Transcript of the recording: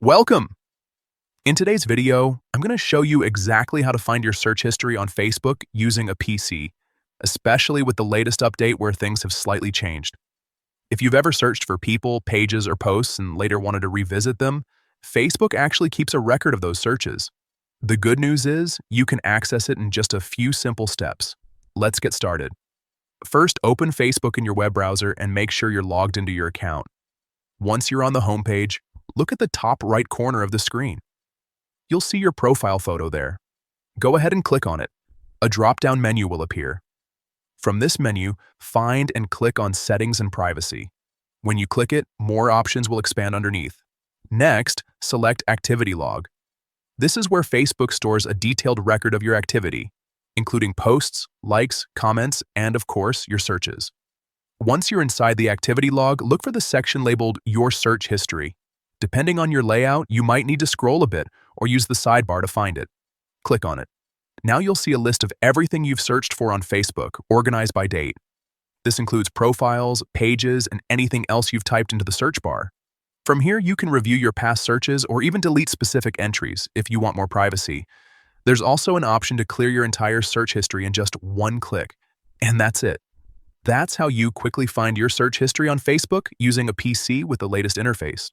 Welcome! In today's video, I'm going to show you exactly how to find your search history on Facebook using a PC, especially with the latest update where things have slightly changed. If you've ever searched for people, pages, or posts and later wanted to revisit them, Facebook actually keeps a record of those searches. The good news is you can access it in just a few simple steps. Let's get started. First, open Facebook in your web browser and make sure you're logged into your account. Once you're on the homepage, look at the top right corner of the screen. You'll see your profile photo there. Go ahead and click on it. A drop-down menu will appear. From this menu, find and click on Settings and Privacy. When you click it, more options will expand underneath. Next, select Activity Log. This is where Facebook stores a detailed record of your activity, including posts, likes, comments, and of course, your searches. Once you're inside the activity log, look for the section labeled Your Search History. Depending on your layout, you might need to scroll a bit or use the sidebar to find it. Click on it. Now you'll see a list of everything you've searched for on Facebook, organized by date. This includes profiles, pages, and anything else you've typed into the search bar. From here, you can review your past searches or even delete specific entries if you want more privacy. There's also an option to clear your entire search history in just one click, and that's it. That's how you quickly find your search history on Facebook using a PC with the latest interface.